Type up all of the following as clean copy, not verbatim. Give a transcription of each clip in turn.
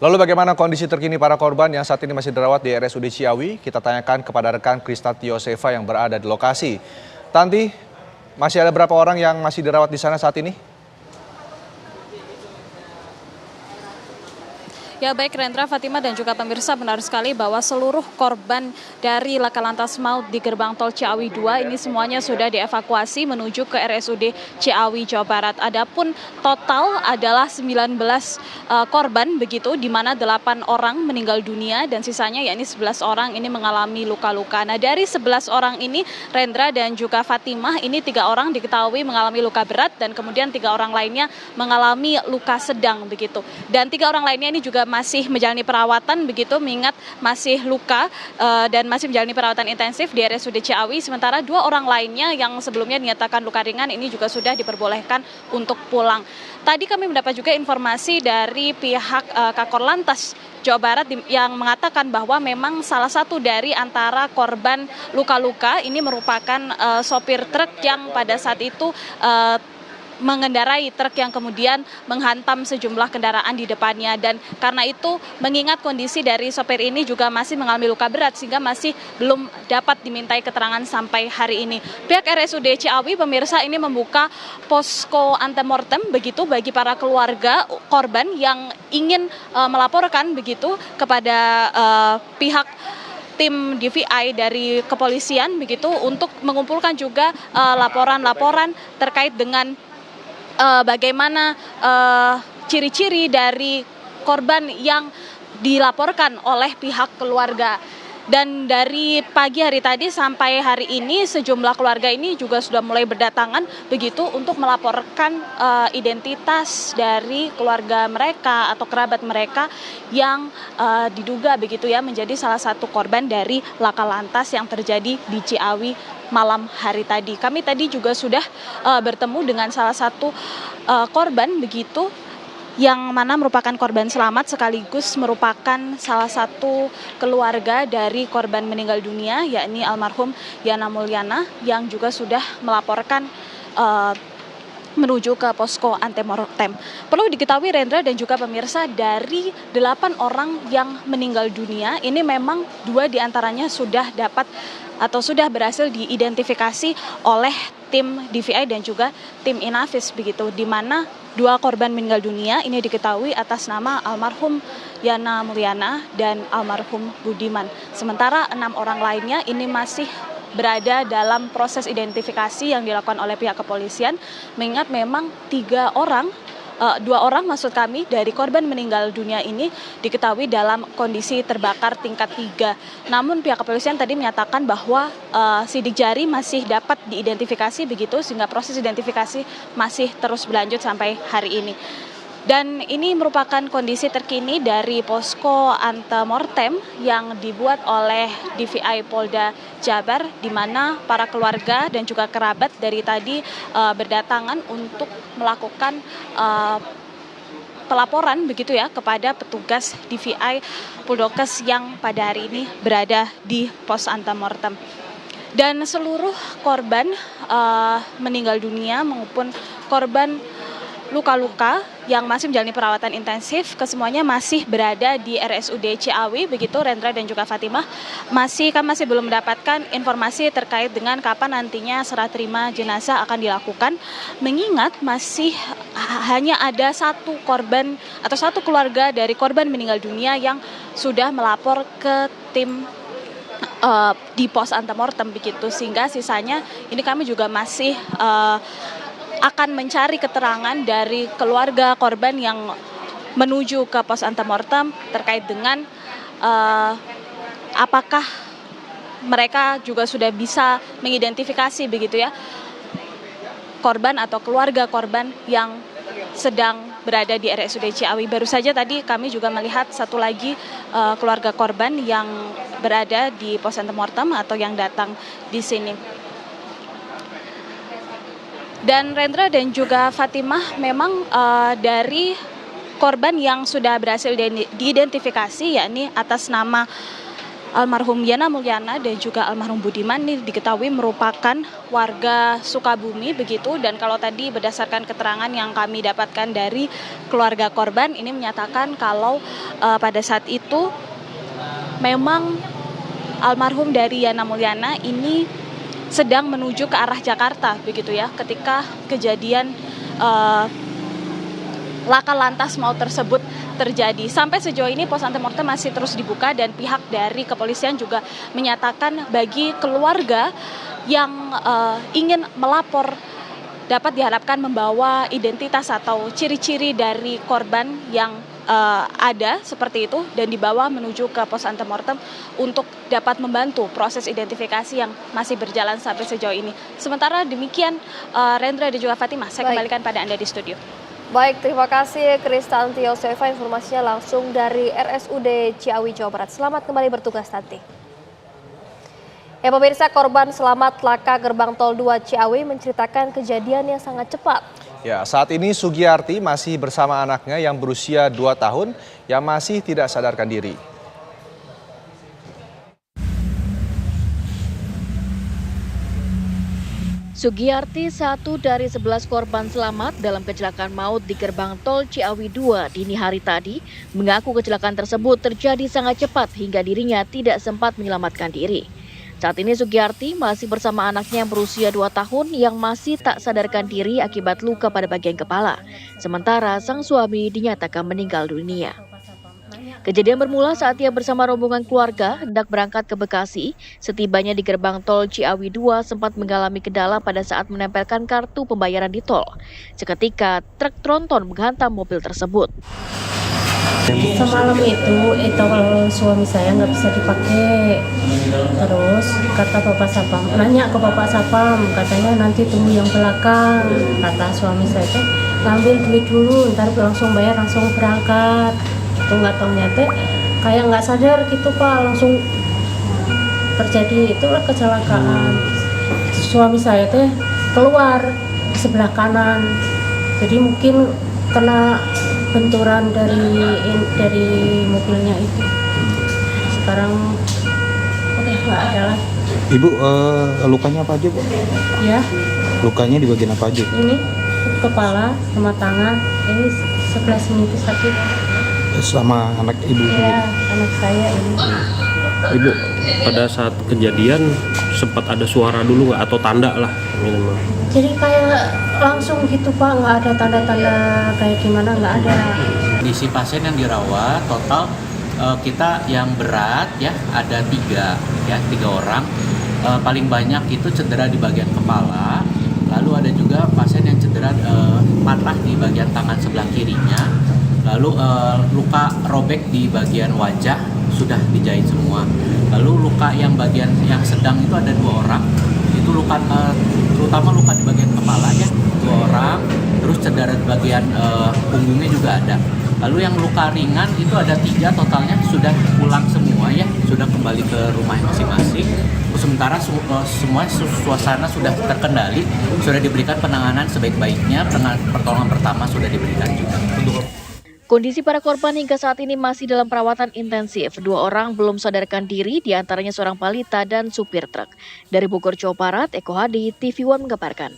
Lalu bagaimana kondisi terkini para korban yang saat ini masih dirawat di RSUD Ciawi? Kita tanyakan kepada rekan Kristanti Yosefa yang berada di lokasi. Tanti, masih ada berapa orang yang masih dirawat di sana saat ini? Ya baik Rendra, Fatima dan juga pemirsa, benar sekali bahwa seluruh korban dari laka lantas maut di gerbang tol Ciawi 2 ini semuanya sudah dievakuasi menuju ke RSUD Ciawi, Jawa Barat. Adapun total adalah 19 korban begitu, di mana 8 orang meninggal dunia dan sisanya yakni 11 orang ini mengalami luka-luka. Nah dari 11 orang ini Rendra dan juga Fatimah, ini 3 orang diketahui mengalami luka berat dan kemudian 3 orang lainnya mengalami luka sedang begitu. Dan 3 orang lainnya ini juga masih menjalani perawatan begitu, mengingat masih luka dan masih menjalani perawatan intensif di RSUD Ciawi. Sementara 2 orang lainnya yang sebelumnya dinyatakan luka ringan ini juga sudah diperbolehkan untuk pulang. Tadi kami mendapat juga informasi dari pihak Kakor Lantas Jawa Barat yang mengatakan bahwa memang salah satu dari antara korban luka-luka ini merupakan sopir truk yang pada saat itu mengendarai truk yang kemudian menghantam sejumlah kendaraan di depannya, dan karena itu mengingat kondisi dari sopir ini juga masih mengalami luka berat sehingga masih belum dapat dimintai keterangan sampai hari ini. Pihak RSUD Ciawi pemirsa ini membuka posko antemortem begitu bagi para keluarga korban yang ingin melaporkan begitu kepada pihak tim DVI dari kepolisian begitu untuk mengumpulkan juga laporan-laporan terkait dengan bagaimana ciri-ciri dari korban yang dilaporkan oleh pihak keluarga. Dan dari pagi hari tadi sampai hari ini sejumlah keluarga ini juga sudah mulai berdatangan begitu untuk melaporkan identitas dari keluarga mereka atau kerabat mereka yang diduga begitu ya menjadi salah satu korban dari laka lantas yang terjadi di Ciawi malam hari tadi. Kami tadi juga sudah bertemu dengan salah satu korban begitu, yang mana merupakan korban selamat sekaligus merupakan salah satu keluarga dari korban meninggal dunia, yakni almarhum Yana Mulyana, yang juga sudah melaporkan menuju ke posko antemortem. Perlu diketahui Rendra dan juga pemirsa, dari 8 orang yang meninggal dunia ini memang 2 diantaranya sudah dapat atau sudah berhasil diidentifikasi oleh tim DVI dan juga tim Inavis begitu, di mana 2 korban meninggal dunia ini diketahui atas nama almarhum Yana Mulyana dan almarhum Budiman. Sementara 6 orang lainnya ini masih berada dalam proses identifikasi yang dilakukan oleh pihak kepolisian, mengingat memang 2 orang maksud kami dari korban meninggal dunia ini diketahui dalam kondisi terbakar tingkat 3. Namun pihak kepolisian tadi menyatakan bahwa sidik jari masih dapat diidentifikasi begitu, sehingga proses identifikasi masih terus berlanjut sampai hari ini. Dan ini merupakan kondisi terkini dari posko antemortem yang dibuat oleh DVI Polda Jabar, di mana para keluarga dan juga kerabat dari tadi berdatangan untuk melakukan pelaporan begitu ya kepada petugas DVI Puldokes yang pada hari ini berada di pos antemortem. Dan seluruh korban meninggal dunia maupun korban luka-luka yang masih menjalani perawatan intensif, kesemuanya masih berada di RSUD Ciawi begitu Rendra dan juga Fatimah. Kami masih belum mendapatkan informasi terkait dengan kapan nantinya serah terima jenazah akan dilakukan, mengingat masih hanya ada 1 korban atau 1 keluarga dari korban meninggal dunia yang sudah melapor ke tim di pos antemortem begitu, sehingga sisanya ini kami juga masih akan mencari keterangan dari keluarga korban yang menuju ke pos antemortem terkait dengan apakah mereka juga sudah bisa mengidentifikasi begitu ya korban atau keluarga korban yang sedang berada di RSUD Ciawi. Baru saja tadi kami juga melihat satu lagi keluarga korban yang berada di pos antemortem atau yang datang di sini. Dan Rendra dan juga Fatimah, memang dari korban yang sudah berhasil diidentifikasi yakni atas nama almarhum Yana Mulyana dan juga almarhum Budiman ini diketahui merupakan warga Sukabumi begitu, dan kalau tadi berdasarkan keterangan yang kami dapatkan dari keluarga korban ini menyatakan kalau pada saat itu memang almarhum dari Yana Mulyana ini sedang menuju ke arah Jakarta begitu ya ketika kejadian laka lantas maut tersebut terjadi. Sampai sejauh ini pos antemortem masih terus dibuka dan pihak dari kepolisian juga menyatakan bagi keluarga yang ingin melapor dapat diharapkan membawa identitas atau ciri-ciri dari korban yang ada seperti itu dan dibawa menuju ke pos antemortem untuk dapat membantu proses identifikasi yang masih berjalan sampai sejauh ini. Sementara demikian, Rendra dan juga Fatimah, saya kembalikan pada Anda di studio. Baik, terima kasih Kristanti Yosefa, informasinya langsung dari RSUD Ciawi, Jawa Barat. Selamat kembali bertugas nanti. Ya pemirsa, korban selamat laka gerbang tol 2 Ciawi menceritakan kejadian yang sangat cepat. Ya, saat ini Sugiyarti masih bersama anaknya yang berusia 2 tahun yang masih tidak sadarkan diri. Sugiyarti, satu dari 11 korban selamat dalam kecelakaan maut di gerbang tol Ciawi 2 dini hari tadi, mengaku kecelakaan tersebut terjadi sangat cepat hingga dirinya tidak sempat menyelamatkan diri. Saat ini Sugiyarti masih bersama anaknya yang berusia 2 tahun yang masih tak sadarkan diri akibat luka pada bagian kepala. Sementara sang suami dinyatakan meninggal dunia. Kejadian bermula saat ia bersama rombongan keluarga hendak berangkat ke Bekasi. Setibanya di gerbang tol Ciawi 2 sempat mengalami kendala pada saat menempelkan kartu pembayaran di tol. Seketika truk tronton menghantam mobil tersebut. Semalam itu kalau suami saya nggak bisa dipakai, terus kata Bapak Sapam, nanya ke Bapak Sapam, katanya nanti tunggu yang belakang. Kata suami saya tuh ngambil duit dulu, ntar langsung bayar langsung berangkat. Itu nggak taunya teh kayak nggak sadar gitu Pak, langsung terjadi itulah kecelakaan. Suami saya teh keluar di sebelah kanan, jadi mungkin kena benturan dari mobilnya itu. Sekarang udah nggak ada lagi. Ibu, lukanya apa aja, Bu? Ya, Lukanya di bagian apa aja? ini kepala sama tangan, ini sebelah sini itu sakit. Sama anak Ibu? Ya, anak saya ini. Ibu, pada saat kejadian sempat ada suara dulu nggak atau tanda lah minimal? Jadi kayak langsung gitu Pak, nggak ada tanda-tanda kayak gimana, nggak ada. Kondisi pasien yang dirawat total kita yang berat ya ada tiga orang. Paling banyak itu cedera di bagian kepala. Lalu ada juga pasien yang cedera patah di bagian tangan sebelah kirinya. Lalu luka robek di bagian wajah sudah dijahit semua. Lalu luka yang bagian yang sedang itu ada 2 orang. Itu luka terutama luka di bagian kepalanya 2 orang. Terus cedera di bagian punggungnya juga ada. Lalu yang luka ringan itu ada 3 totalnya, sudah pulang semua ya, sudah kembali ke rumah masing-masing. Sementara semua suasana sudah terkendali, sudah diberikan penanganan sebaik-baiknya, pertolongan pertama sudah diberikan juga. Kondisi para korban hingga saat ini masih dalam perawatan intensif. 2 orang belum sadarkan diri, diantaranya seorang balita dan supir truk. Dari Bogor, Jawa Barat, Eko Hadi, TV One mengabarkan.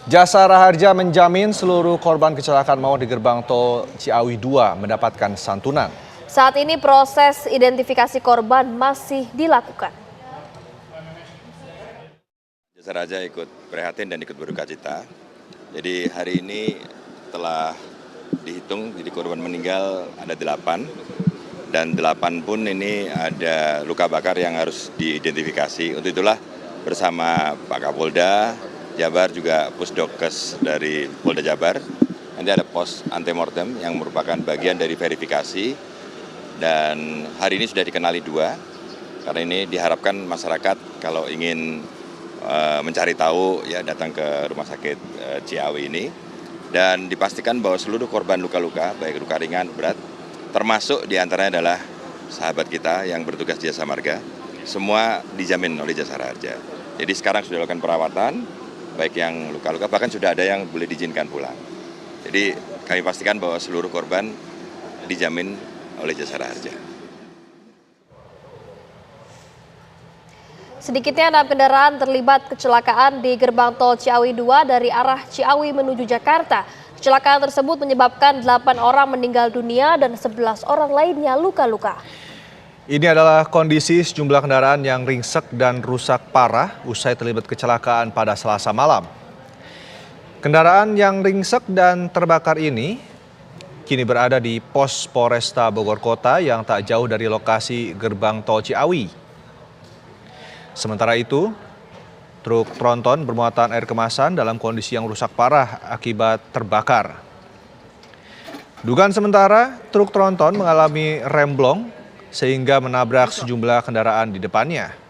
Jasa Raharja menjamin seluruh korban kecelakaan maut di gerbang tol Ciawi 2 mendapatkan santunan. Saat ini proses identifikasi korban masih dilakukan. Jasa Raharja ikut prihatin dan ikut berduka cita. Jadi hari ini telah dihitung, jadi korban meninggal ada 8, dan 8 pun ini ada luka bakar yang harus diidentifikasi. Untuk itulah bersama Pak Kapolda Jabar, juga Pusdokes dari Polda Jabar, nanti ada pos antemortem yang merupakan bagian dari verifikasi, dan hari ini sudah dikenali 2, karena ini diharapkan masyarakat kalau ingin mencari tahu ya datang ke rumah sakit Ciawi ini, dan dipastikan bahwa seluruh korban luka-luka baik luka ringan berat termasuk diantaranya adalah sahabat kita yang bertugas di Jasa Marga, semua dijamin oleh Jasa Raharja. Jadi sekarang sudah dilakukan perawatan baik yang luka-luka, bahkan sudah ada yang boleh diizinkan pulang. Jadi kami pastikan bahwa seluruh korban dijamin oleh Jasara Harja. Sedikitnya 6 kendaraan terlibat kecelakaan di gerbang tol Ciawi 2 dari arah Ciawi menuju Jakarta. Kecelakaan tersebut menyebabkan 8 orang meninggal dunia dan 11 orang lainnya luka-luka. Ini adalah kondisi sejumlah kendaraan yang ringsek dan rusak parah usai terlibat kecelakaan pada Selasa malam. Kendaraan yang ringsek dan terbakar ini kini berada di pos Polresta Bogor Kota yang tak jauh dari lokasi gerbang tol Ciawi. Sementara itu, truk tronton bermuatan air kemasan dalam kondisi yang rusak parah akibat terbakar. Dugaan sementara, truk tronton mengalami remblong sehingga menabrak sejumlah kendaraan di depannya.